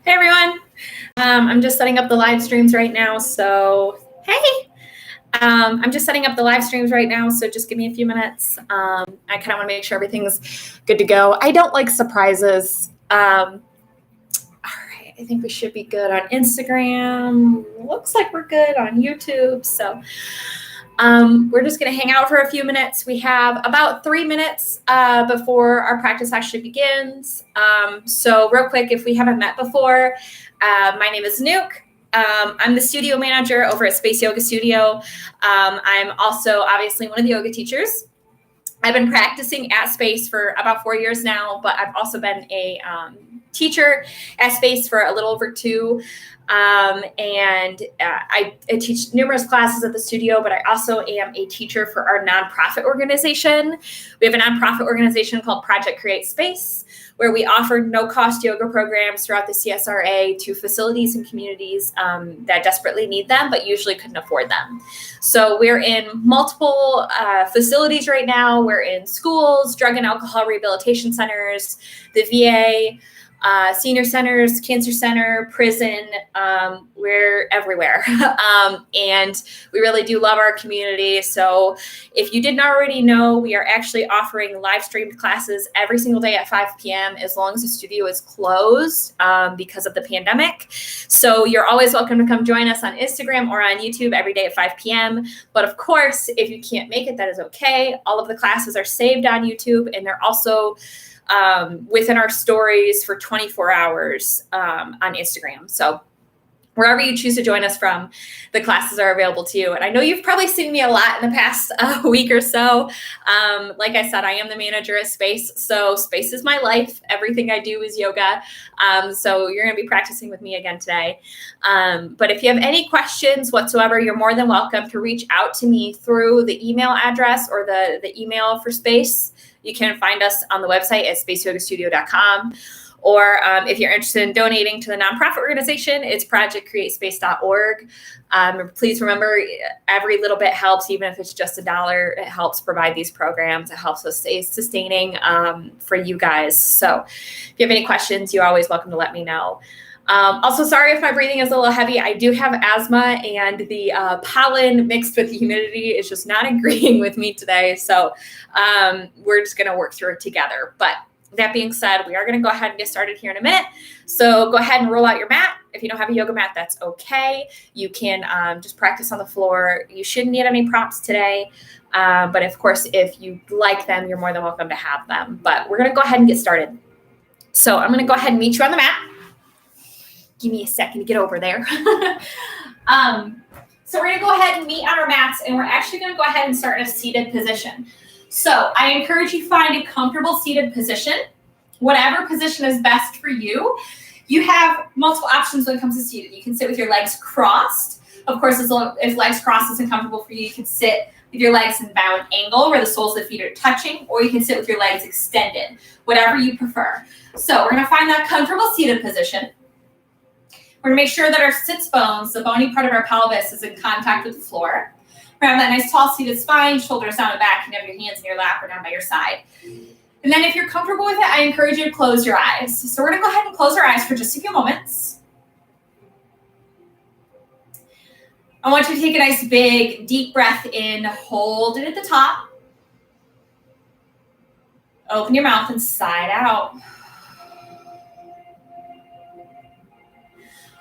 Hey everyone. I'm just setting up the live streams right now. So, hey, I'm just setting up the live streams right now. So just give me a few minutes. I kind of want to make sure everything's good to go. I don't like surprises. All right. I think we should be good on Instagram. Looks like we're good on YouTube. So we're just going to hang out for a few minutes. We have about 3 minutes before our practice actually begins. So real quick, if we haven't met before, my name is Nuke. I'm the studio manager over at Space Yoga Studio. I'm also obviously one of the yoga teachers. I've been practicing at Space for about 4 years now, but I've also been a teacher at Space for a little over 2. I teach numerous classes at the studio, but I also am a teacher for our nonprofit organization. We have a nonprofit organization called Project Create Space, where we offer no-cost yoga programs throughout the CSRA to facilities and communities that desperately need them, but usually couldn't afford them. So we're in multiple facilities right now. We're in schools, drug and alcohol rehabilitation centers, the VA, senior centers, cancer center, prison. We're everywhere. And we really do love our community. So if you didn't already know, we are actually offering live streamed classes every single day at 5 p.m. as long as the studio is closed because of the pandemic. So you're always welcome to come join us on Instagram or on YouTube every day at 5 p.m. But of course, if you can't make it, that is okay. All of the classes are saved on YouTube, and they're also within our stories for 24 hours on Instagram. So wherever you choose to join us from, the classes are available to you. And I know you've probably seen me a lot in the past week or so. Like I said, I am the manager at Space. So Space is my life. Everything I do is yoga. So you're going to be practicing with me again today. But if you have any questions whatsoever, you're more than welcome to reach out to me through the email address or the email for Space. You can find us on the website at spaceyogastudio.com. Or if you're interested in donating to the nonprofit organization, it's projectcreatespace.org. Please remember, every little bit helps, even if it's just $1. It helps provide these programs. It helps us stay sustaining for you guys. So if you have any questions, you're always welcome to let me know. Also, sorry if my breathing is a little heavy. I do have asthma, and the pollen mixed with the humidity is just not agreeing with me today. So we're just going to work through it together. But that being said, we are going to go ahead and get started here in a minute. So go ahead and roll out your mat. If you don't have a yoga mat, that's okay. You can just practice on the floor. You shouldn't need any props today. But of course, if you like them, you're more than welcome to have them. But we're going to go ahead and get started. So I'm going to go ahead and meet you on the mat. Give me a second to get over there. So we're going to go ahead and meet on our mats, and we're actually going to go ahead and start in a seated position. So I encourage you to find a comfortable seated position, whatever position is best for you. You have multiple options when it comes to seated. You can sit with your legs crossed. Of course, if legs crossed isn't comfortable for you, you can sit with your legs in bound angle where the soles of the feet are touching, or you can sit with your legs extended, whatever you prefer. So we're going to find that comfortable seated position. We're going to make sure that our sits bones, the bony part of our pelvis, is in contact with the floor. We're going to have that nice tall seated spine, shoulders down and back. You can have your hands in your lap or down by your side. And then if you're comfortable with it, I encourage you to close your eyes. So we're going to go ahead and close our eyes for just a few moments. I want you to take a nice big deep breath in, hold it at the top. Open your mouth and sigh it out.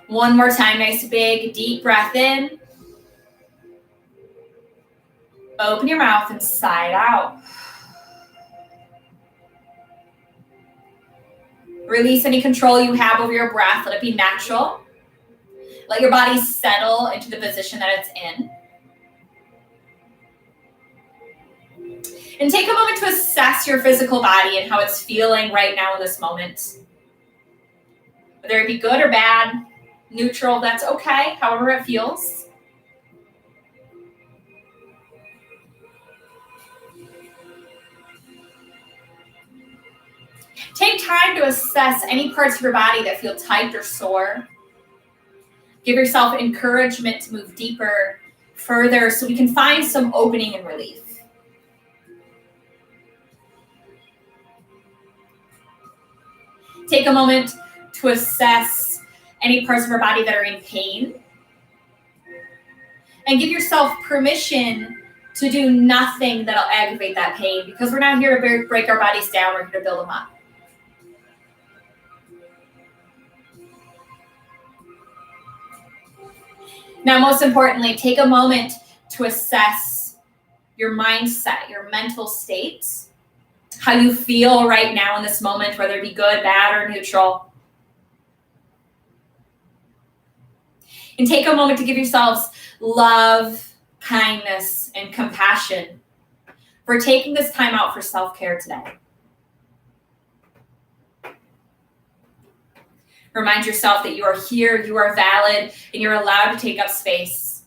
One more time, nice big deep breath in. Open your mouth and sigh it out. Release any control you have over your breath. Let it be natural. Let your body settle into the position that it's in. And take a moment to assess your physical body and how it's feeling right now in this moment. Whether it be good or bad, neutral, that's okay, however it feels. Take time to assess any parts of your body that feel tight or sore. Give yourself encouragement to move deeper, further, so we can find some opening and relief. Take a moment to assess any parts of our body that are in pain. And give yourself permission to do nothing that'll aggravate that pain, because we're not here to break our bodies down, we're here to build them up. Now, most importantly, take a moment to assess your mindset, your mental state, how you feel right now in this moment, whether it be good, bad, or neutral. And take a moment to give yourselves love, kindness, and compassion for taking this time out for self-care today. Remind yourself that you are here, you are valid, and you're allowed to take up space.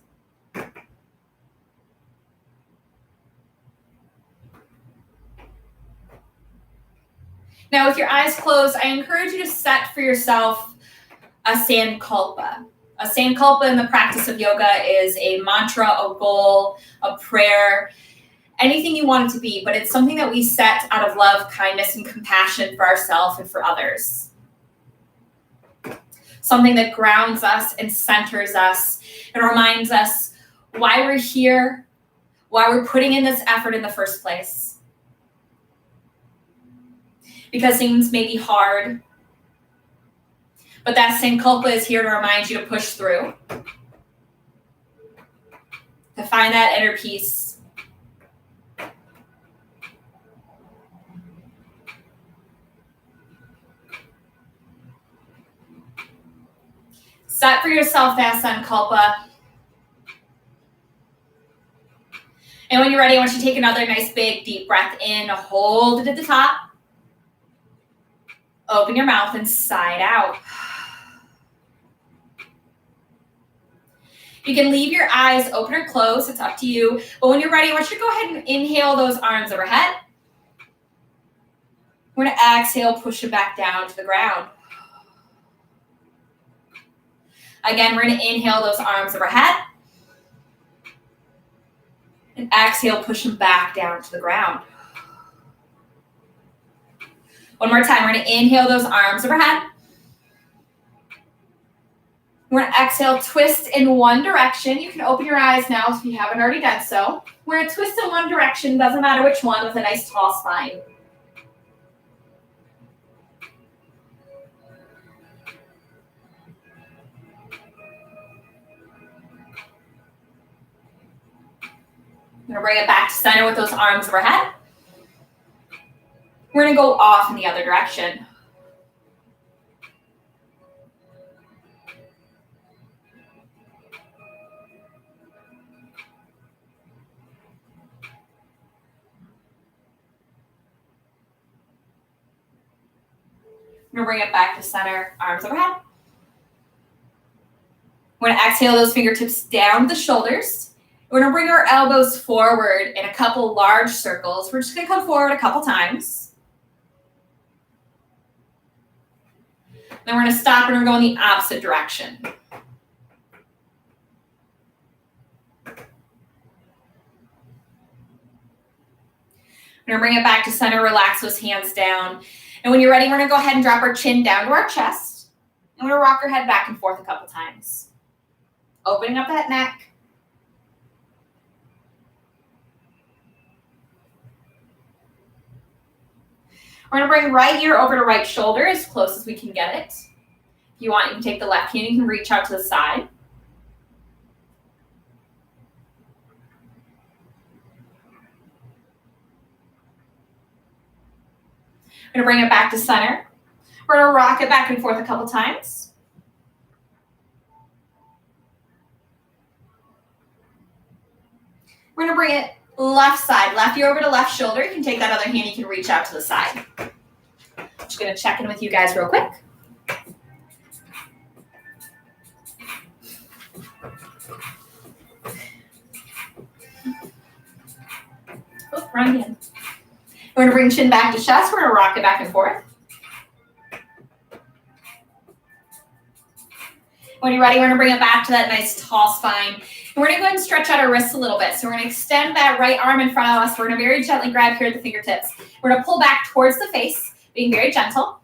Now, with your eyes closed, I encourage you to set for yourself a sankalpa. A sankalpa in the practice of yoga is a mantra, a goal, a prayer, anything you want it to be, but it's something that we set out of love, kindness, and compassion for ourselves and for others. Something that grounds us and centers us and reminds us why we're here, why we're putting in this effort in the first place. Because things may be hard, but that sankalpa is here to remind you to push through, to find that inner peace. Set for yourself that sankalpa. And when you're ready, I want you to take another nice big deep breath in, hold it at the top. Open your mouth and sigh it out. You can leave your eyes open or closed, it's up to you. But when you're ready, I want you to go ahead and inhale those arms overhead. We're going to exhale, push it back down to the ground. Again, we're going to inhale those arms overhead. And exhale, push them back down to the ground. One more time, we're going to inhale those arms overhead. We're going to exhale, twist in one direction. You can open your eyes now if you haven't already done so. We're going to twist in one direction, doesn't matter which one, with a nice tall spine. I'm going to bring it back to center with those arms overhead. We're going to go off in the other direction. We're going to bring it back to center, arms overhead. We're going to exhale those fingertips down to the shoulders. We're going to bring our elbows forward in a couple large circles. We're just going to come forward a couple times. Then we're going to stop and we're going the opposite direction. We're going to bring it back to center, relax those hands down. And when you're ready, we're going to go ahead and drop our chin down to our chest. And we're going to rock our head back and forth a couple times. Opening up that neck. We're going to bring right ear over to right shoulder as close as we can get it. If you want, you can take the left hand, you can reach out to the side. We're going to bring it back to center. We're going to rock it back and forth a couple times. We're going to bring it left side, left ear over to left shoulder. You can take that other hand, you can reach out to the side. Just going to check in with you guys real quick. Oh, wrong hand. We're going to bring chin back to chest. We're going to rock it back and forth. When you're ready, we're going to bring it back to that nice tall spine. And we're going to go ahead and stretch out our wrists a little bit. So we're going to extend that right arm in front of us. We're going to very gently grab here at the fingertips. We're going to pull back towards the face, being very gentle.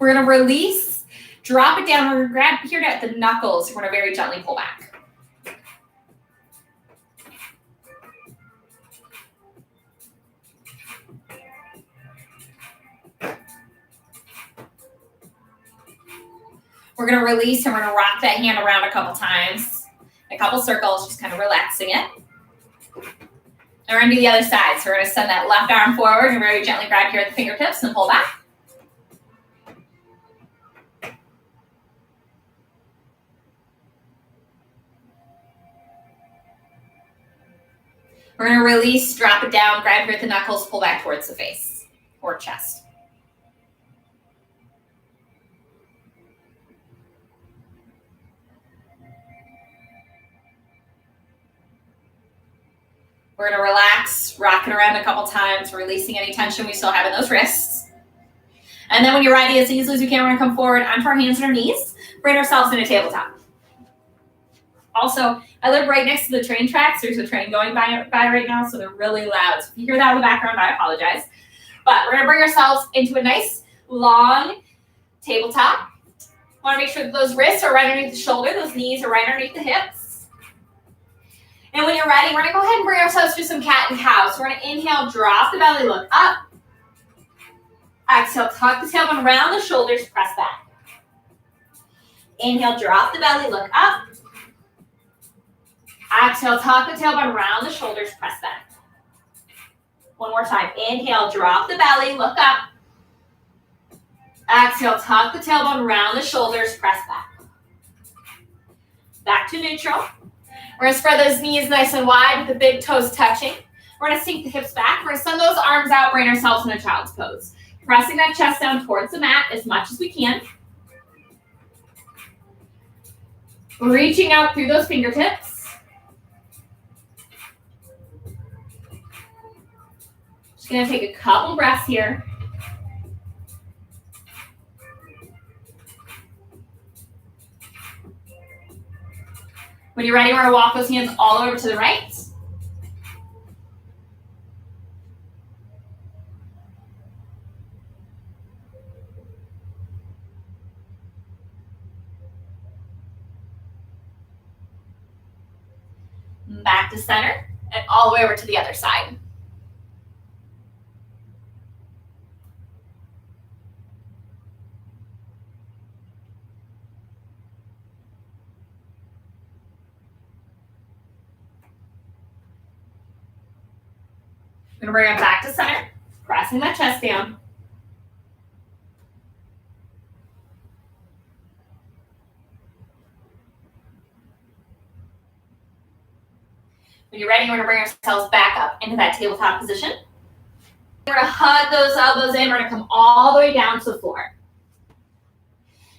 We're going to release, drop it down. We're going to grab here at the knuckles. We're going to very gently pull back. We're going to release and we're going to rock that hand around a couple times, a couple circles, just kind of relaxing it. And we're going to do the other side. So we're going to send that left arm forward and very gently grab here at the fingertips and pull back. We're going to release, drop it down, grab here at the knuckles, pull back towards the face or chest. We're going to relax, rock it around a couple times, releasing any tension we still have in those wrists. And then when you're ready, as easily as you can, we're going to come forward onto our hands and our knees, bring ourselves into tabletop. Also, I live right next to the train tracks. There's a train going by right now, so they're really loud. So if you hear that in the background, I apologize. But we're going to bring ourselves into a nice, long tabletop. Want to make sure that those wrists are right underneath the shoulder, those knees are right underneath the hips. And when you're ready, we're going to go ahead and bring ourselves to some cat and cow. So we're going to inhale, drop the belly, look up. Exhale, tuck the tailbone around the shoulders, press back. Inhale, drop the belly, look up. Exhale, tuck the tailbone around the shoulders, press back. One more time. Inhale, drop the belly, look up. Exhale, tuck the tailbone around the shoulders, press back. Back to neutral. We're going to spread those knees nice and wide with the big toes touching. We're going to sink the hips back. We're going to send those arms out, bring ourselves in a child's pose. Pressing that chest down towards the mat as much as we can. Reaching out through those fingertips. Just going to take a couple breaths here. When you're ready, we're going to walk those hands all over to the right. Back to center and all the way over to the other side. We're going to bring it back to center, pressing that chest down. When you're ready, we're going to bring ourselves back up into that tabletop position. We're going to hug those elbows in. We're going to come all the way down to the floor.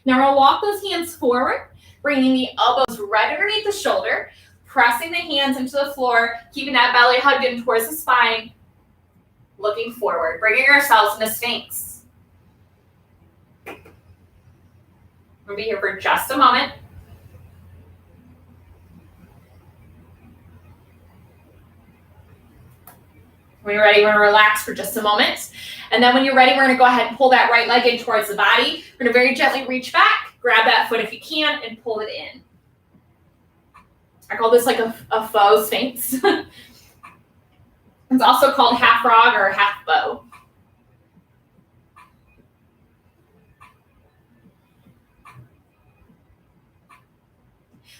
Now we're going to walk those hands forward, bringing the elbows right underneath the shoulder, pressing the hands into the floor, keeping that belly hugged in towards the spine, looking forward, bringing ourselves into Sphinx. We'll be here for just a moment. When you're ready, we're going to relax for just a moment. And then when you're ready, we're going to go ahead and pull that right leg in towards the body. We're going to very gently reach back, grab that foot if you can, and pull it in. I call this like a faux Sphinx. It's also called half frog or half bow.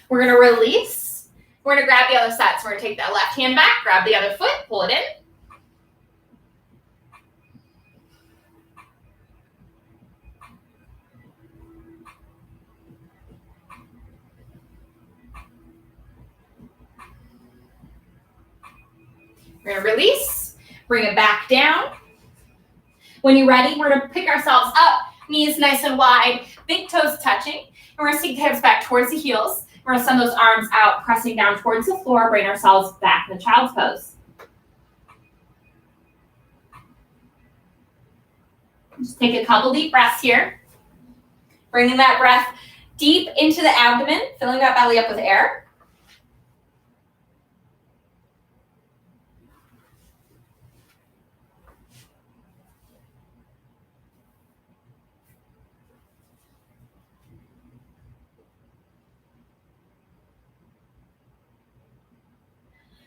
We're going to release. We're going to grab the other side. So we're going to take that left hand back, grab the other foot, pull it in. We're going to release, bring it back down. When you're ready, we're going to pick ourselves up, knees nice and wide, big toes touching. And we're going to sink the hips back towards the heels. We're going to send those arms out, pressing down towards the floor, bring ourselves back in the child's pose. Just take a couple deep breaths here. Bringing that breath deep into the abdomen, filling that belly up with air.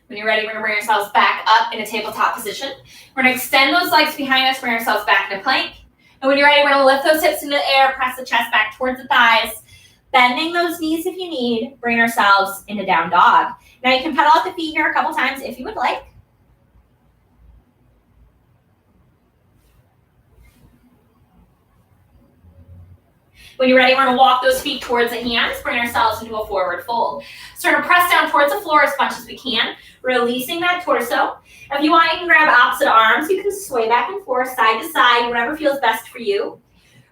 When you're ready, we're gonna bring ourselves back up in a tabletop position. We're gonna extend those legs behind us, bring ourselves back into plank. And when you're ready, we're gonna lift those hips into the air, press the chest back towards the thighs, bending those knees if you need, bring ourselves into down dog. Now you can pedal out the feet here a couple times if you would like. When you're ready, we're gonna walk those feet towards the hands, bring ourselves into a forward fold. So we're gonna press down towards the floor as much as we can, releasing that torso. If you want, you can grab opposite arms. You can sway back and forth, side to side, whatever feels best for you.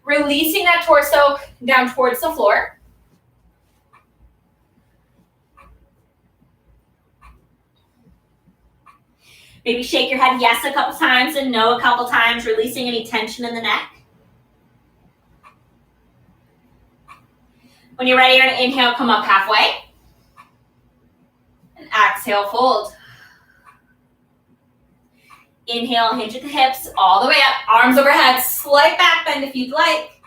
Releasing that torso down towards the floor. Maybe shake your head yes a couple times and no a couple times, releasing any tension in the neck. When you're ready, you're going to inhale, come up halfway. And exhale, fold. Inhale, hinge at the hips, all the way up, arms overhead, slight back bend if you'd like.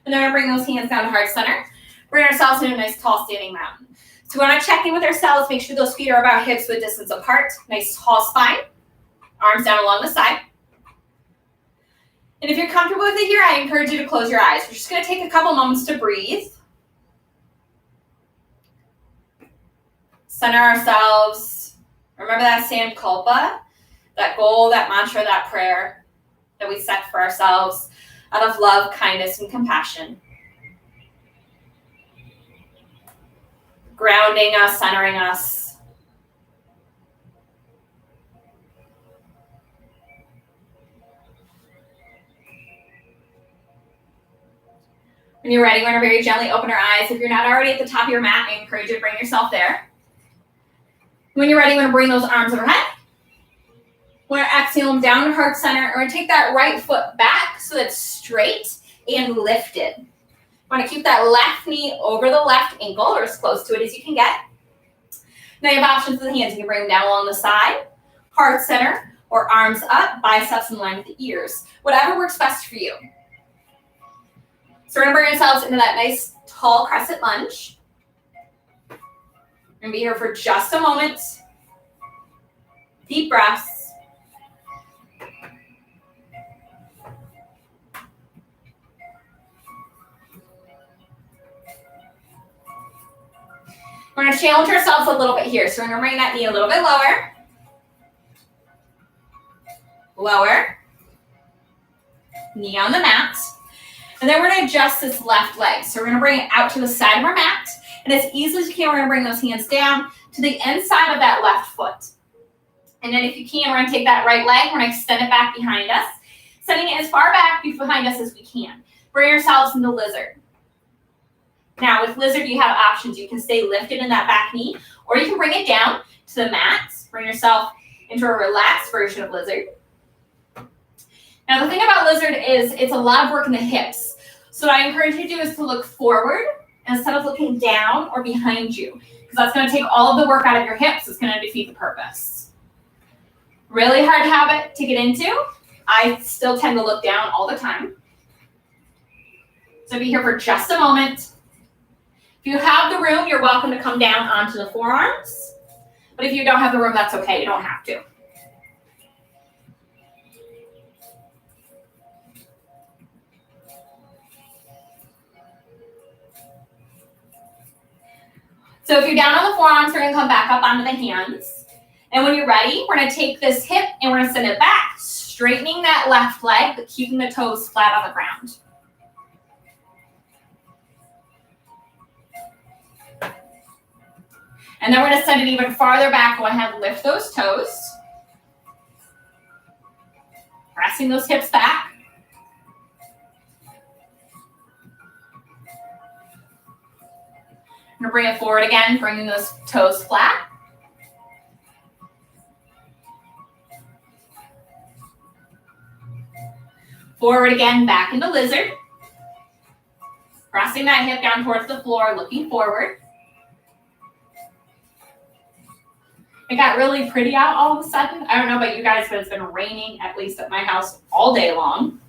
And then we're going to bring those hands down to heart center. Bring ourselves into a nice tall standing mountain. So we want to check in with ourselves, make sure those feet are about hips width distance apart. Nice tall spine, arms down along the side. And if you're comfortable with it here, I encourage you to close your eyes. We're just going to take a couple moments to breathe. Center ourselves. Remember that sankalpa, that goal, that mantra, that prayer that we set for ourselves out of love, kindness, and compassion. Grounding us, centering us. When you're ready, we're going to very gently open our eyes. If you're not already at the top of your mat, I encourage you to bring yourself there. When you're ready, we're going to bring those arms overhead. We're going to exhale them down to heart center. We're going to take that right foot back so it's straight and lifted. Want to keep that left knee over the left ankle or as close to it as you can get. Now you have options with the hands. You can bring them down along the side, heart center, or arms up, biceps in line with the ears. Whatever works best for you. So we're going to bring ourselves into that nice tall crescent lunge. We're going to be here for just a moment. Deep breaths. We're going to challenge ourselves a little bit here. So we're going to bring that knee a little bit lower. Lower. Knee on the mat. And then we're going to adjust this left leg. So we're going to bring it out to the side of our mat. And as easily as you can, we're going to bring those hands down to the inside of that left foot. And then if you can, we're going to take that right leg. We're going to extend it back behind us. Sending it as far back behind us as we can. Bring yourselves into lizard. Now with lizard, you have options. You can stay lifted in that back knee, or you can bring it down to the mat. Bring yourself into a relaxed version of lizard. Now the thing about lizard is it's a lot of work in the hips. So what I encourage you to do is to look forward instead of looking down or behind you, because that's going to take all of the work out of your hips. It's going to defeat the purpose. Really hard habit to get into. I still tend to look down all the time. So be here for just a moment. If you have the room, you're welcome to come down onto the forearms. But if you don't have the room, that's okay. You don't have to. So if you're down on the forearms, we're going to come back up onto the hands. And when you're ready, we're going to take this hip and we're going to send it back, straightening that left leg, but keeping the toes flat on the ground. And then we're going to send it even farther back. Go ahead and lift those toes. Pressing those hips back. I'm going to bring it forward again, bringing those toes flat. Forward again, back into lizard. Pressing that hip down towards the floor, looking forward. It got really pretty out all of a sudden. I don't know about you guys, but it's been raining, at least at my house, all day long.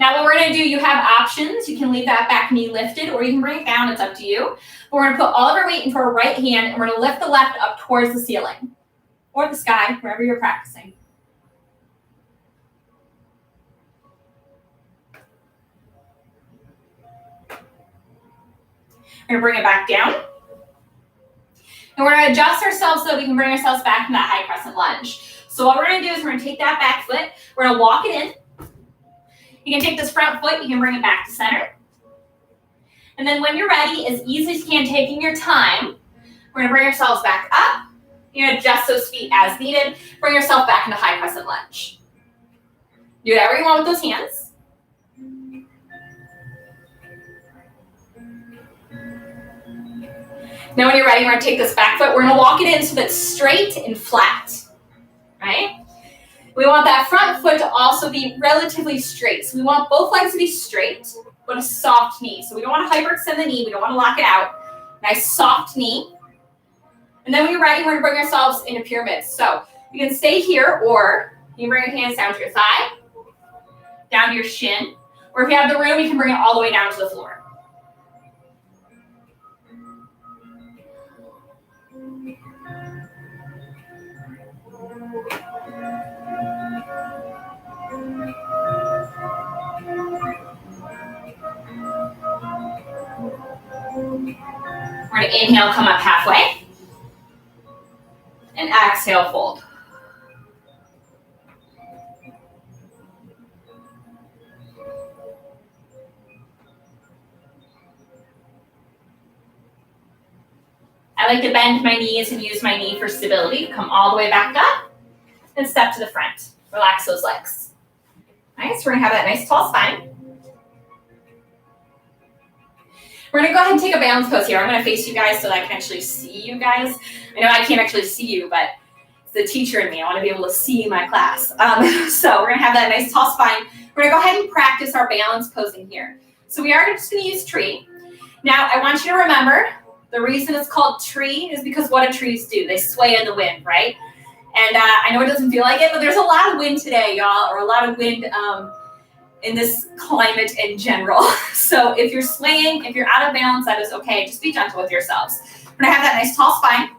Now what we're gonna do, you have options. You can leave that back knee lifted or you can bring it down, it's up to you. But we're gonna put all of our weight into our right hand and we're gonna lift the left up towards the ceiling or the sky, wherever you're practicing. We're gonna bring it back down. And we're gonna adjust ourselves so that we can bring ourselves back in that high crescent lunge. So what we're gonna do is we're gonna take that back foot, we're gonna walk it in. You can take this front foot, you can bring it back to center. And then when you're ready, as easy as you can, taking your time, we're gonna bring ourselves back up. You're gonna adjust those feet as needed. Bring yourself back into high crescent lunge. Do whatever you want with those hands. Now when you're ready, we're gonna take this back foot, we're gonna walk it in so that it's straight and flat, right? We want that front foot to also be relatively straight. So we want both legs to be straight, but a soft knee. So we don't want to hyperextend the knee, we don't want to lock it out. Nice soft knee. And then when you're ready, we're gonna bring ourselves into pyramids. So you can stay here, or you can bring your hands down to your thigh, down to your shin, or if you have the room, you can bring it all the way down to the floor. We're going to inhale, come up halfway, and exhale, fold. I like to bend my knees and use my knee for stability. Come all the way back up and step to the front. Relax those legs. Nice, we're going to have that nice tall spine. We're gonna go ahead and take a balance pose here. I'm gonna face you guys so that I can actually see you guys. I know I can't actually see you, but it's the teacher in me. I wanna be able to see my class. So we're gonna have that nice tall spine. We're gonna go ahead and practice our balance posing here. So we are just gonna use tree. Now I want you to remember, the reason it's called tree is because what do trees do? They sway in the wind, right? And I know it doesn't feel like it, but there's a lot of wind today, y'all, or a lot of wind in this climate in general. So if you're swaying, if you're out of balance, that is okay. Just be gentle with yourselves. We're gonna have that nice tall spine.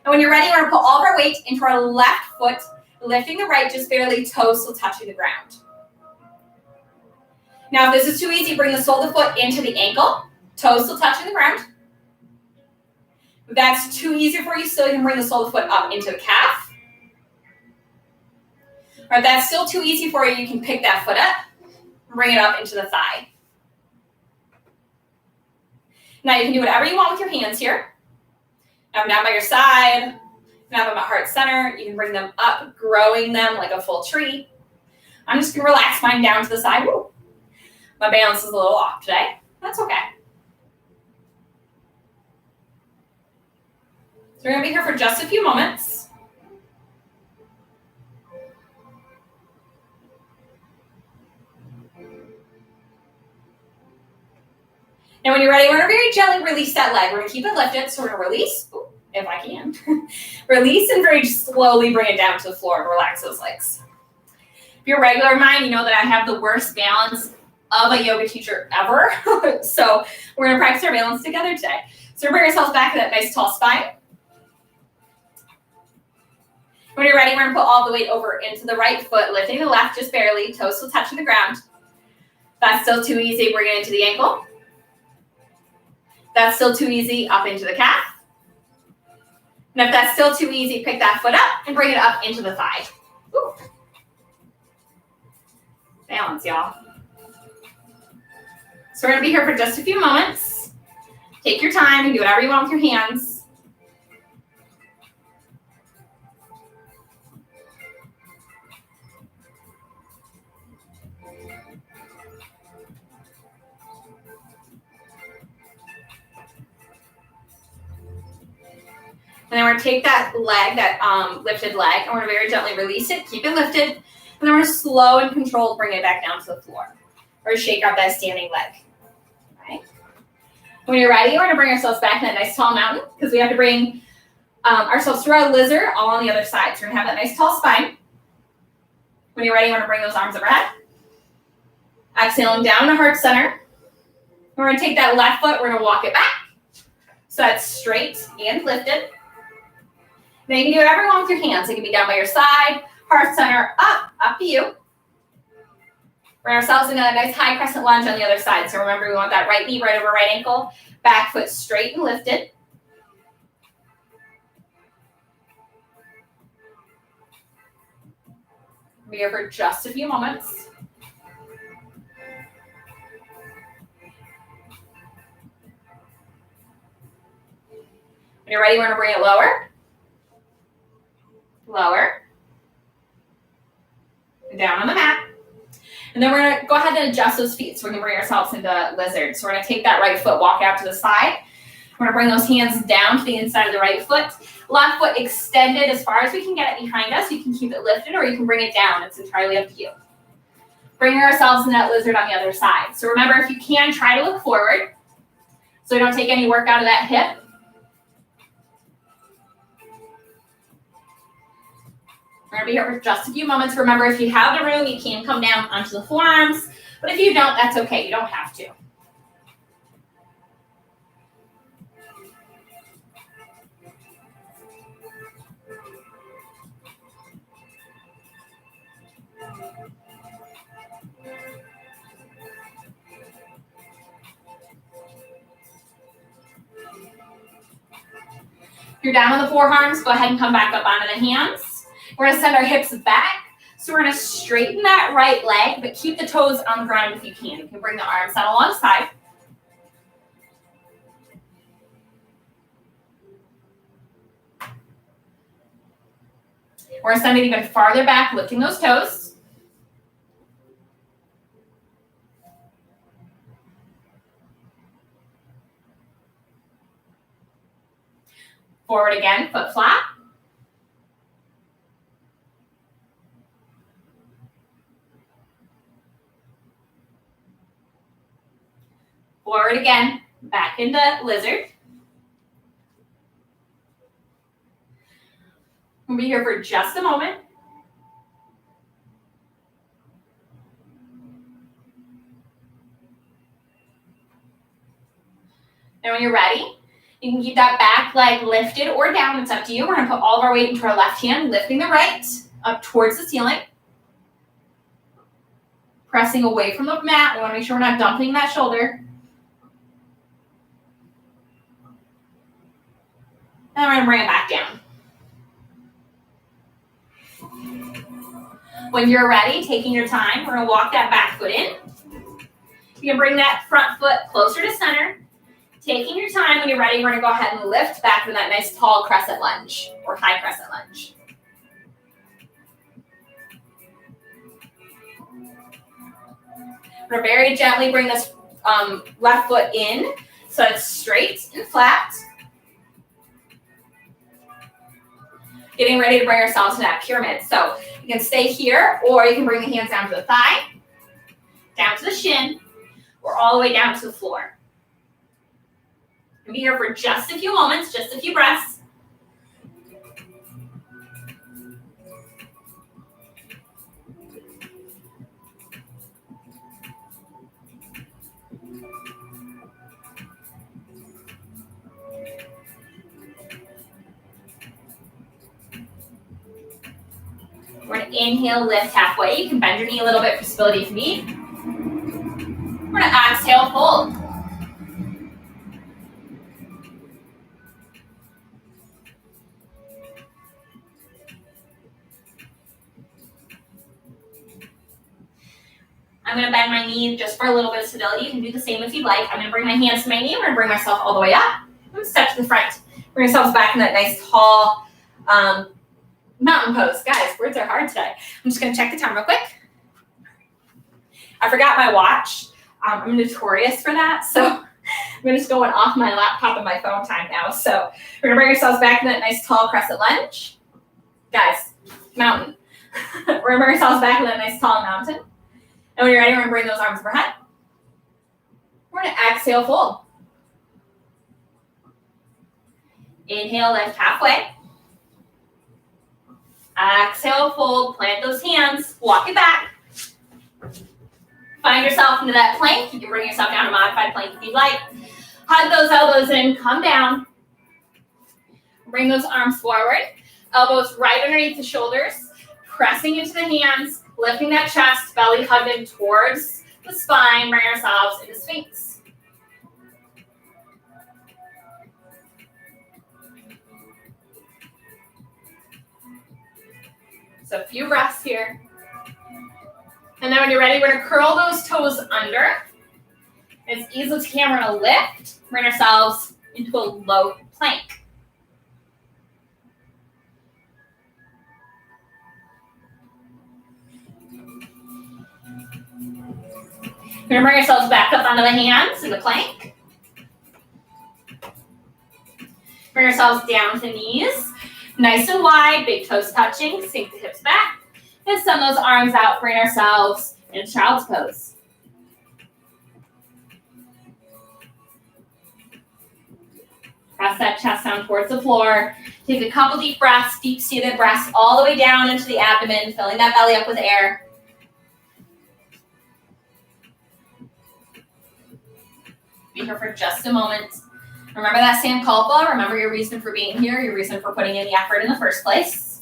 And when you're ready, we're gonna put all of our weight into our left foot, lifting the right just barely, toes still touching the ground. Now, if this is too easy, bring the sole of the foot into the ankle, toes still touching the ground. If that's too easy for you, still you can bring the sole of the foot up into the calf. Or if that's still too easy for you, you can pick that foot up, bring it up into the thigh. Now you can do whatever you want with your hands here. Now I'm down by your side, now I'm at heart center. You can bring them up, growing them like a full tree. I'm just gonna relax mine down to the side. Woo. My balance is a little off today. That's okay. So we're gonna be here for just a few moments. Now when you're ready, we're gonna very gently release that leg. We're gonna keep it lifted, so we're gonna release, if I can. Release and very slowly bring it down to the floor and relax those legs. If you're regular mind, you know that I have the worst balance of a yoga teacher ever. So we're gonna practice our balance together today. So bring ourselves back to that nice tall spine. When you're ready, we're gonna put all the weight over into the right foot, lifting the left just barely, toes still touching the ground. If that's still too easy, bring it into the ankle. That's still too easy, up into the calf. And if that's still too easy, pick that foot up and bring it up into the thigh. Ooh. Balance, y'all. So we're gonna be here for just a few moments. Take your time and do whatever you want with your hands. And then we're gonna take that leg, that lifted leg, and we're gonna very gently release it, keep it lifted, and then we're gonna slow and controlled bring it back down to the floor. Or shake out that standing leg. Right? When you're ready, we're gonna bring ourselves back in that nice tall mountain, because we have to bring ourselves through our lizard all on the other side. So we're gonna have that nice tall spine. When you're ready, we're gonna bring those arms overhead. Exhaling down to heart center. We're going to take that left foot, we're going to walk it back. So that's straight and lifted. Now you can do whatever you want with your hands. It can be down by your side, heart center, up to you. Bring ourselves into a nice high crescent lunge on the other side. So remember, we want that right knee right over right ankle, back foot straight and lifted. Be here for just a few moments. When you're ready, we're going to bring it lower. Lower. Down on the mat. And then we're going to go ahead and adjust those feet. So we're going to bring ourselves into lizard. So we're going to take that right foot, walk out to the side. We're going to bring those hands down to the inside of the right foot. Left foot extended as far as we can get it behind us. You can keep it lifted or you can bring it down. It's entirely up to you. Bringing ourselves in that lizard on the other side. So remember, if you can, try to look forward so we don't take any work out of that hip. We're going to be here for just a few moments. Remember, if you have the room, you can come down onto the forearms. But if you don't, that's okay. You don't have to. If you're down on the forearms, go ahead and come back up onto the hands. We're going to send our hips back. So we're going to straighten that right leg, but keep the toes on the ground if you can. You can bring the arms down alongside. We're going to send it even farther back, lifting those toes. Forward again, foot flat. Forward again, back into lizard. We'll be here for just a moment. And when you're ready, you can keep that back leg lifted or down. It's up to you. We're going to put all of our weight into our left hand, lifting the right up towards the ceiling. Pressing away from the mat. We want to make sure we're not dumping that shoulder. And we're going to bring it back down. When you're ready, taking your time, we're going to walk that back foot in. You can bring that front foot closer to center. Taking your time, when you're ready, we're going to go ahead and lift back to that nice tall crescent lunge or high crescent lunge. We're going to very gently bring this left foot in so it's straight and flat. Getting ready to bring ourselves to that pyramid. So you can stay here, or you can bring the hands down to the thigh, down to the shin, or all the way down to the floor. We'll be here for just a few moments, just a few breaths. We're going to inhale, lift halfway. You can bend your knee a little bit for stability if you need. We're going to exhale, fold. I'm going to bend my knee just for a little bit of stability. You can do the same if you'd like. I'm going to bring my hands to my knee. I'm going to bring myself all the way up. I'm going to step to the front. Bring yourselves back in that nice tall mountain pose. Guys, words are hard today. I'm just going to check the time real quick. I forgot my watch. I'm notorious for that. So I'm going to just going off my laptop and my phone time now. So we're going to bring yourselves back in that nice tall crescent lunge. Guys, mountain. We're going to bring ourselves back in that nice tall mountain. And when you're ready, we're going to bring those arms overhead. We're going to exhale, fold. Inhale, lift halfway. Exhale, fold, plant those hands, walk it back. Find yourself into that plank. You can bring yourself down to modified plank if you'd like. Hug those elbows in, come down. Bring those arms forward. Elbows right underneath the shoulders. Pressing into the hands, lifting that chest, belly hugged in towards the spine. Bring ourselves into Sphinx. So a few breaths here. And then when you're ready, we're going to curl those toes under. As easy as you can, we're going to lift. Bring ourselves into a low plank. We're going to bring ourselves back up onto the hands in the plank. Bring ourselves down to the knees. Nice and wide, big toes touching. Sink the hips back. And send those arms out. Bring ourselves into child's pose. Press that chest down towards the floor. Take a couple deep breaths, deep-seated breaths all the way down into the abdomen, filling that belly up with air. Be here for just a moment. Remember that Sankalpa. Remember your reason for being here, your reason for putting in the effort in the first place.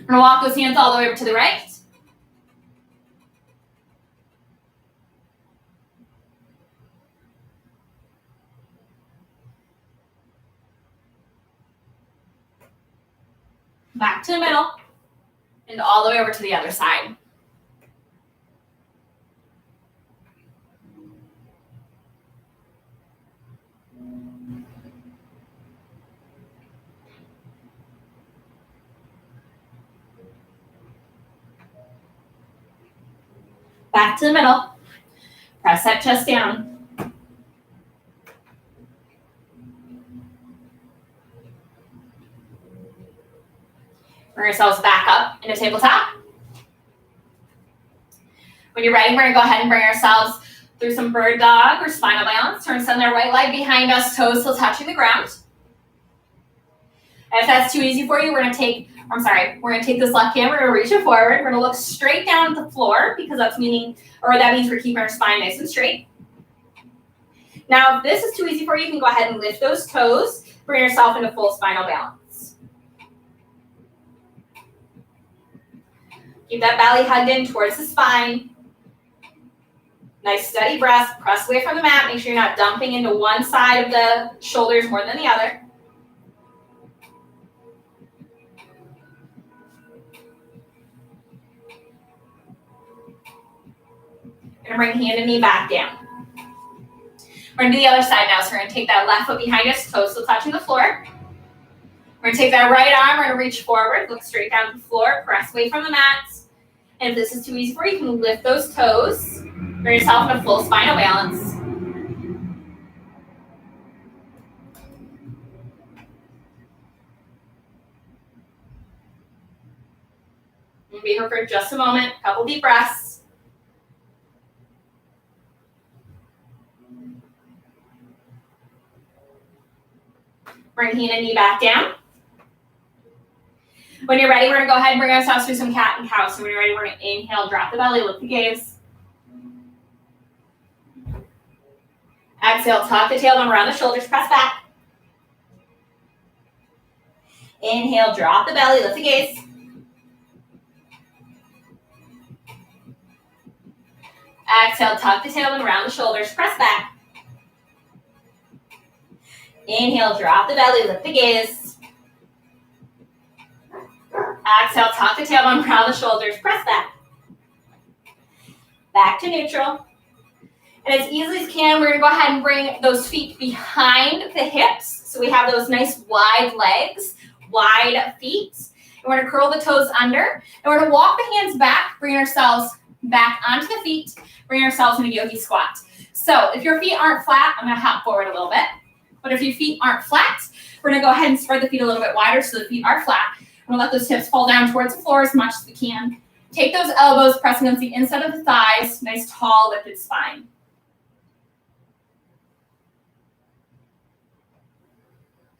We're going to walk those hands all the way over to the right. Back to the middle, and all the way over to the other side. Back to the middle. Press that chest down. Bring ourselves back up into tabletop. When you're ready, we're going to go ahead and bring ourselves through some bird dog or spinal balance. We're going to send our right leg behind us, toes still touching the ground. And if that's too easy for you, we're going to take this left hand, we're going to reach it forward. We're going to look straight down at the floor because that means we're keeping our spine nice and straight. Now, if this is too easy for you, you can go ahead and lift those toes. Bring yourself into full spinal balance. Keep that belly hugged in towards the spine. Nice steady breath. Press away from the mat. Make sure you're not dumping into one side of the shoulders more than the other. We're going to bring hand and knee back down. We're going to do the other side now. So we're going to take that left foot behind us, toes still touching the floor. We're going to take that right arm, we're going to reach forward, look straight down at the floor, press away from the mat. And if this is too easy for you, you can lift those toes. Bring yourself into full spinal balance. We'll be here for just a moment, a couple deep breaths. Bring hand and knee back down. When you're ready, we're going to go ahead and bring ourselves through some cat and cow. So when you're ready, we're going to inhale, drop the belly, lift the gaze. Exhale, tuck the tailbone around the shoulders, press back. Inhale, drop the belly, lift the gaze. Exhale, tuck the tailbone around the shoulders, press back. Inhale, drop the belly, lift the gaze. Exhale, tuck the tailbone around the shoulders, press back. Back to neutral. And as easily as you can, we're going to go ahead and bring those feet behind the hips. So we have those nice wide legs, wide feet. And we're going to curl the toes under. And we're going to walk the hands back, bring ourselves back onto the feet, bring ourselves into yogi squat. So if your feet aren't flat, I'm going to hop forward a little bit. But if your feet aren't flat, we're going to go ahead and spread the feet a little bit wider so the feet are flat. We're going to let those hips fall down towards the floor as much as we can. Take those elbows, pressing against the inside of the thighs. Nice, tall, lifted spine.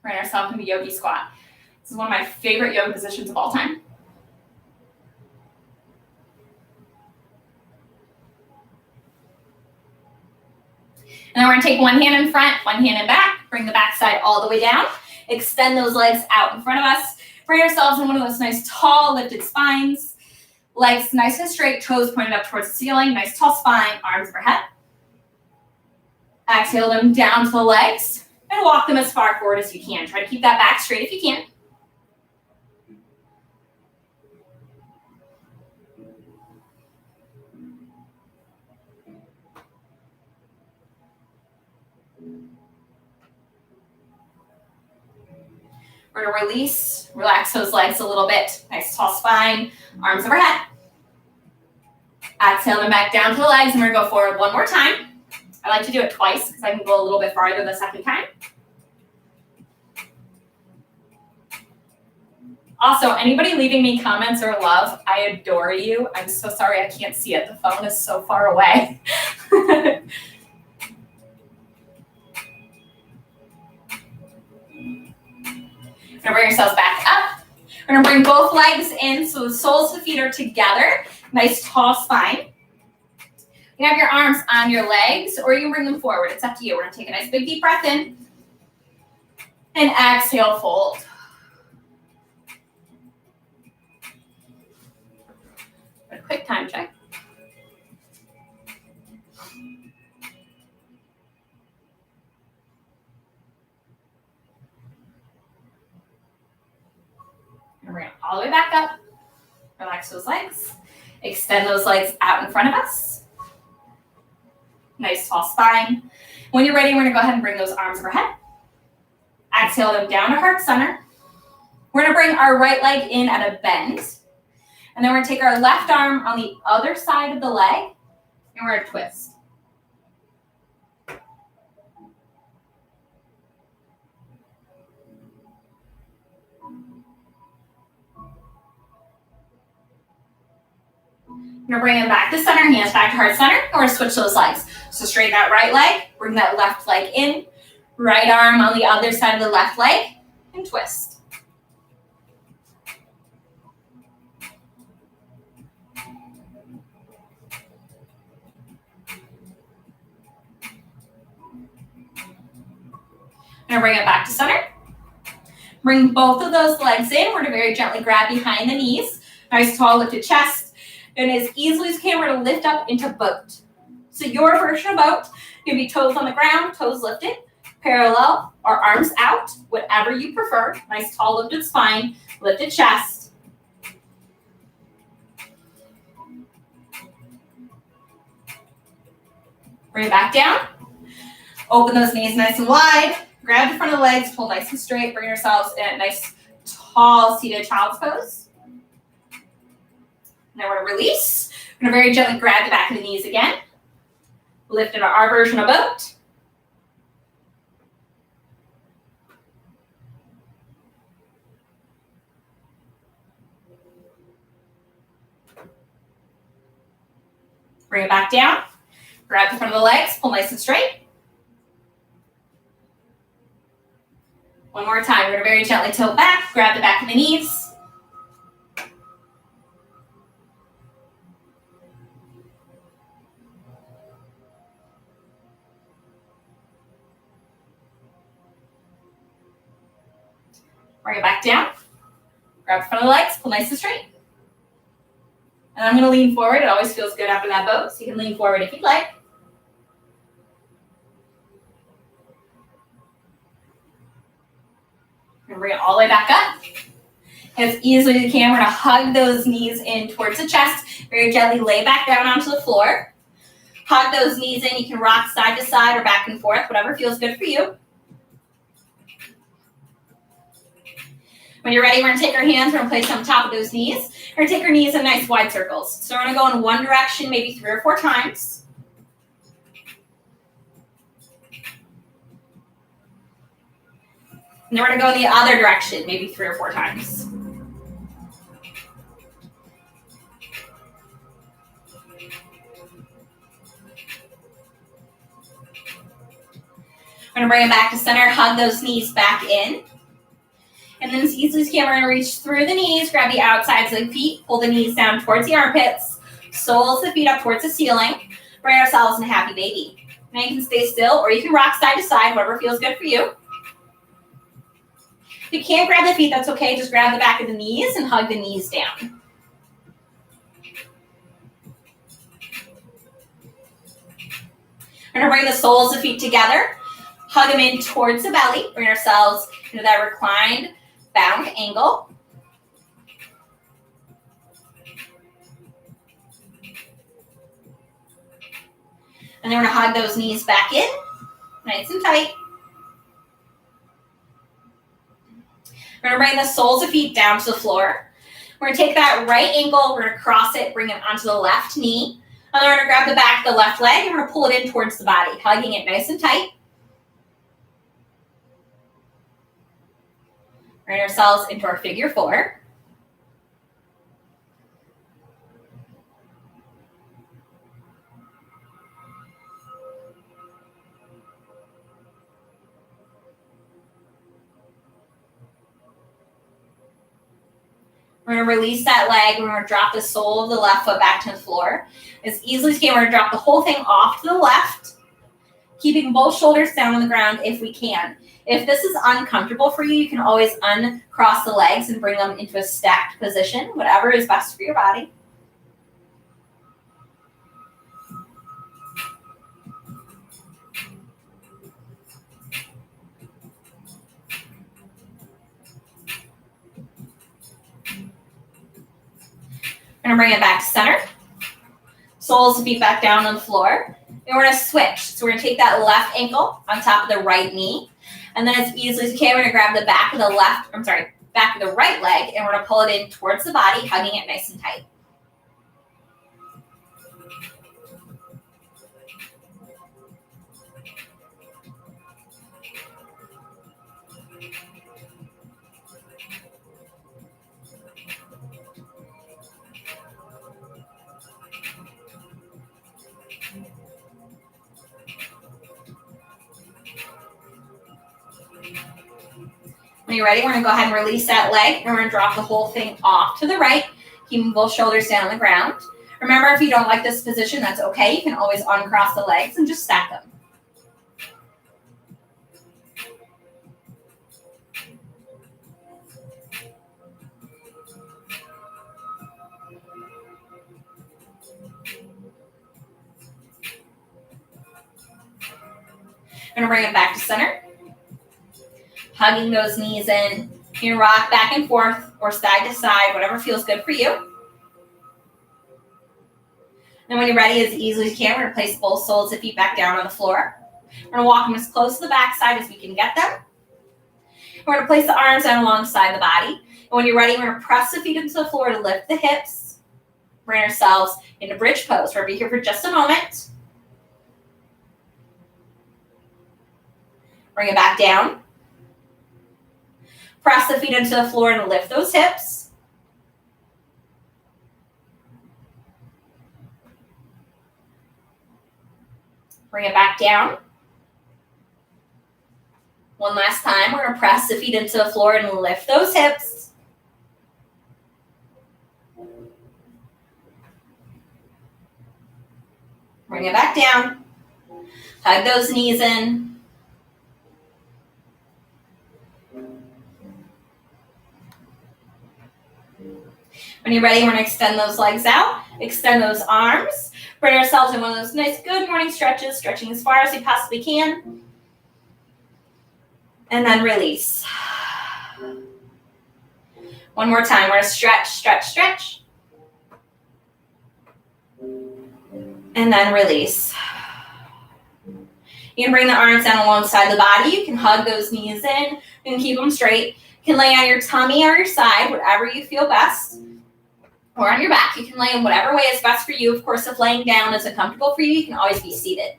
Bring ourselves into yogi squat. This is one of my favorite yoga positions of all time. And then we're gonna take one hand in front, one hand in back, bring the back side all the way down, extend those legs out in front of us, bring ourselves in one of those nice tall lifted spines, legs nice and straight, toes pointed up towards the ceiling, nice tall spine, arms overhead. Exhale them down to the legs and walk them as far forward as you can. Try to keep that back straight if you can. We're going to release, relax those legs a little bit. Nice tall spine, arms overhead. Exhale them back down to the legs, and we're going to go forward one more time. I like to do it twice because I can go a little bit farther the second time. Also, anybody leaving me comments or love, I adore you. I'm so sorry I can't see it. The phone is so far away. We're going to bring ourselves back up. We're going to bring both legs in so the soles of the feet are together. Nice tall spine. You can have your arms on your legs or you can bring them forward. It's up to you. We're going to take a nice big deep breath in and exhale, fold. A quick time check. And bring it all the way back up. Relax those legs. Extend those legs out in front of us. Nice tall spine. When you're ready, we're going to go ahead and bring those arms overhead. Exhale them down to heart center. We're going to bring our right leg in at a bend. And then we're going to take our left arm on the other side of the leg, and we're going to twist. We're going to bring them back to center, hands back to heart center, and we're going to switch those legs. So straighten that right leg, bring that left leg in, right arm on the other side of the left leg, and twist. We're going to bring it back to center. Bring both of those legs in. We're going to very gently grab behind the knees. Nice tall lifted chest. And as easily as you can, we're going to lift up into boat. So your version of boat, you'll be toes on the ground, toes lifted, parallel, or arms out, whatever you prefer. Nice tall lifted spine, lifted chest. Bring it back down. Open those knees nice and wide. Grab the front of the legs, pull nice and straight. Bring yourselves in a nice tall seated child's pose. Now we're going to release. We're going to very gently grab the back of the knees again. Lift into our version of boat. Bring it back down. Grab the front of the legs, pull nice and straight. One more time. We're going to very gently tilt back, grab the back of the knees. Bring it back down. Grab the front of the legs, pull nice and straight. And I'm going to lean forward. It always feels good after that boat, so you can lean forward if you'd like. And bring it all the way back up. As easily as you can, we're going to hug those knees in towards the chest. Very gently lay back down onto the floor. Hug those knees in. You can rock side to side or back and forth, whatever feels good for you. When you're ready, we're going to take our hands, we're going to place them on top of those knees. We're going to take our knees in nice wide circles. So we're going to go in one direction maybe 3 or 4 times. And then we're going to go in the other direction maybe 3 or 4 times. We're going to bring them back to center, hug those knees back in. And then as easily as you can, we're going to reach through the knees, grab the outsides of the feet, pull the knees down towards the armpits, soles of the feet up towards the ceiling, bring ourselves in a happy baby. Now you can stay still or you can rock side to side, whatever feels good for you. If you can't grab the feet, that's okay. Just grab the back of the knees and hug the knees down. We're going to bring the soles of the feet together, hug them in towards the belly, bring ourselves into that reclined, bound angle. And then we're going to hug those knees back in, nice and tight. We're going to bring the soles of feet down to the floor. We're going to take that right ankle, we're going to cross it, bring it onto the left knee. And then we're going to grab the back of the left leg and we're going to pull it in towards the body, hugging it nice and tight. Bring ourselves into our figure four. We're going to release that leg. We're going to drop the sole of the left foot back to the floor. As easily as you can, we're going to drop the whole thing off to the left, keeping both shoulders down on the ground if we can. If this is uncomfortable for you, you can always uncross the legs and bring them into a stacked position, whatever is best for your body. We're going to bring it back to center. Soles of feet back down on the floor. And we're going to switch. So we're going to take that left ankle on top of the right knee. And then as easily as you can, we're going to grab the back of the back of the right leg, and we're going to pull it in towards the body, hugging it nice and tight. When you're ready, we're going to go ahead and release that leg, and we're going to drop the whole thing off to the right, keeping both shoulders down on the ground. Remember, if you don't like this position, that's okay. You can always uncross the legs and just stack them. I'm going to bring it back to center. Hugging those knees in. You can rock back and forth or side to side, whatever feels good for you. And when you're ready, as easily as you can, we're going to place both soles of feet back down on the floor. We're going to walk them as close to the back side as we can get them. We're going to place the arms down alongside the body. And when you're ready, we're going to press the feet into the floor to lift the hips. Bring ourselves into bridge pose. We're going to be here for just a moment. Bring it back down. Press the feet into the floor and lift those hips. Bring it back down. One last time, we're going to press the feet into the floor and lift those hips. Bring it back down. Hug those knees in. When you're ready, we're going to extend those legs out, extend those arms, bring ourselves in one of those nice good morning stretches, stretching as far as we possibly can, and then release. One more time, we're going to stretch, stretch, stretch, and then release. You can bring the arms down alongside the body. You can hug those knees in. You can keep them straight. You can lay on your tummy or your side, whatever you feel best. Or on your back. You can lay in whatever way is best for you. Of course, if laying down isn't comfortable for you, you can always be seated.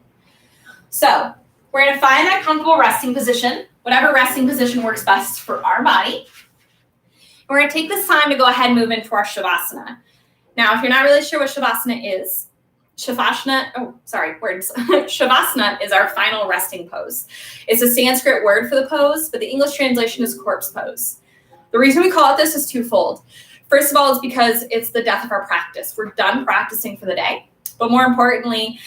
So we're going to find that comfortable resting position, whatever resting position works best for our body. We're going to take this time to go ahead and move into our Shavasana. Now, if you're not really sure what Shavasana is, Shavasana is our final resting pose. It's a Sanskrit word for the pose, but the English translation is corpse pose. The reason we call it this is twofold. First of all, it's because it's the death of our practice. We're done practicing for the day. But more importantly,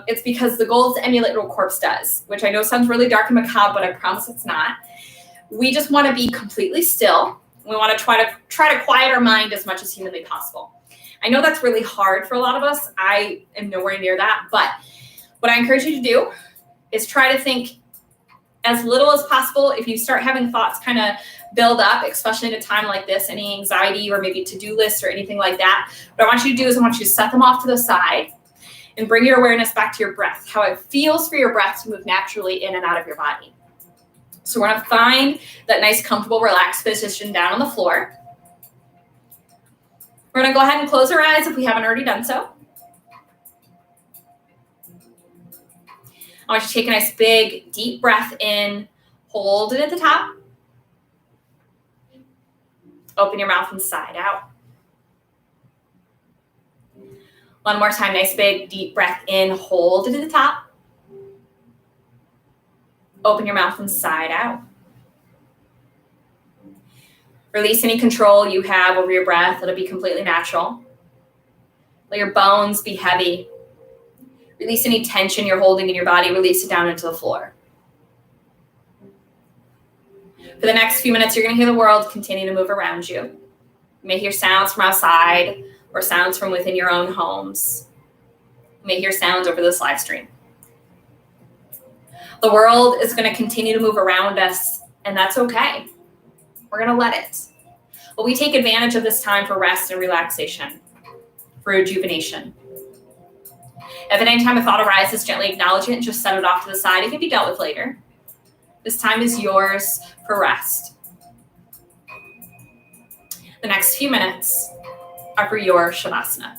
it's because the goal is to emulate what a corpse does, which I know sounds really dark and macabre, but I promise it's not. We just want to be completely still. We want to try to quiet our mind as much as humanly possible. I know that's really hard for a lot of us. I am nowhere near that. But what I encourage you to do is try to think as little as possible. If you start having thoughts kind of build up, especially in a time like this, any anxiety or maybe to-do lists or anything like that, what I want you to do is I want you to set them off to the side and bring your awareness back to your breath, how it feels for your breath to move naturally in and out of your body. So we're going to find that nice, comfortable, relaxed position down on the floor. We're going to go ahead and close our eyes if we haven't already done so. I want you to take a nice big deep breath in, hold it at the top. Open your mouth and sigh it out. One more time, nice big deep breath in, hold it at the top. Open your mouth and sigh it out. Release any control you have over your breath. It'll be completely natural. Let your bones be heavy. Release any tension you're holding in your body. Release it down into the floor. For the next few minutes, you're going to hear the world continue to move around you. You may hear sounds from outside or sounds from within your own homes. You may hear sounds over this live stream. The world is going to continue to move around us, and that's okay. We're going to let it. But we take advantage of this time for rest and relaxation, for rejuvenation. If at any time a thought arises, gently acknowledge it and just set it off to the side. It can be dealt with later. This time is yours for rest. The next few minutes are for your Shavasana.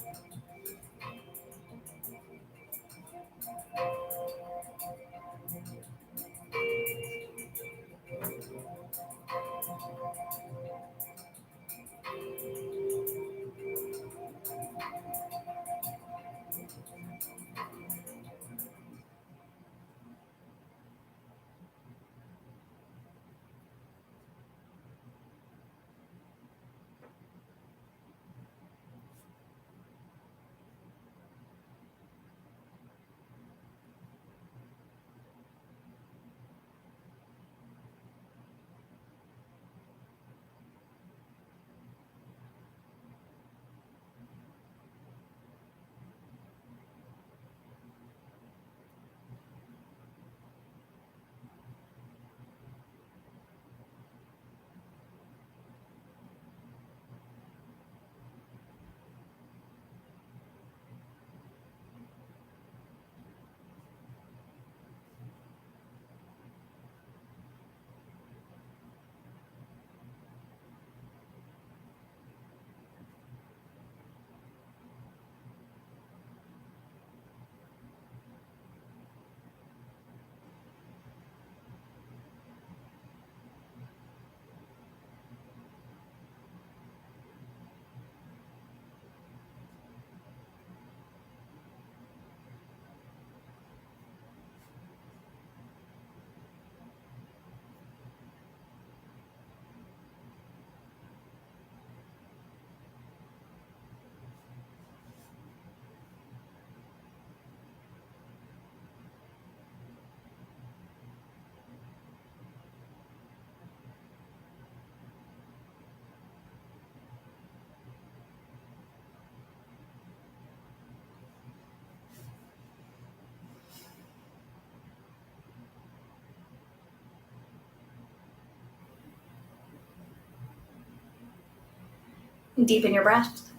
Deepen your breath.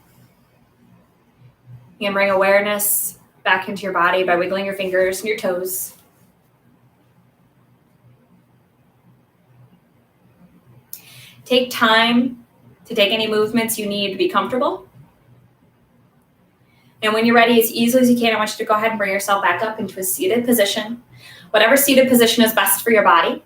You can bring awareness back into your body by wiggling your fingers and your toes. Take time to take any movements you need to be comfortable. And when you're ready, as easily as you can, I want you to go ahead and bring yourself back up into a seated position. Whatever seated position is best for your body.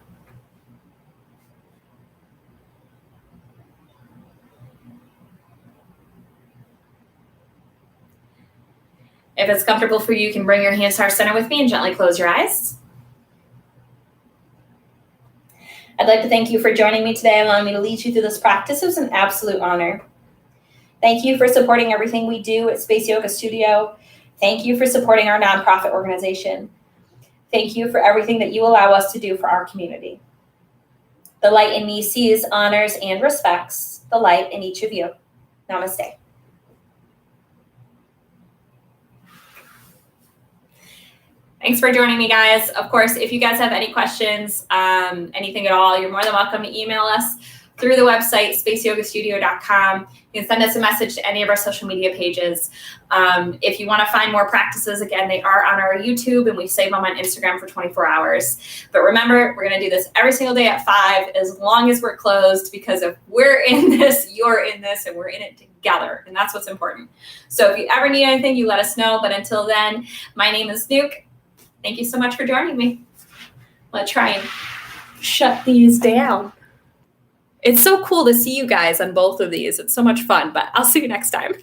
If it's comfortable for you, you can bring your hands to our center with me and gently close your eyes. At I'd like to thank you for joining me today, allowing me to lead you through this practice. It was an absolute honor. Thank you for supporting everything we do at Space Yoga Studio. Thank you for supporting our nonprofit organization. Thank you for everything that you allow us to do for our community. The light in me sees, honors, and respects the light in each of you. Namaste. Thanks for joining me, guys. Of course, if you guys have any questions, anything at all, you're more than welcome to email us through the website, spaceyogastudio.com. You can send us a message to any of our social media pages. If you want to find more practices, again, they are on our YouTube, and we save them on Instagram for 24 hours. But remember, we're going to do this every single day at 5, as long as we're closed, because if we're in this, you're in this, and we're in it together, and that's what's important. So if you ever need anything, you let us know. But until then, my name is Nuke. Thank you so much for joining me. Let's try and shut these down. It's so cool to see you guys on both of these. It's so much fun, but I'll see you next time.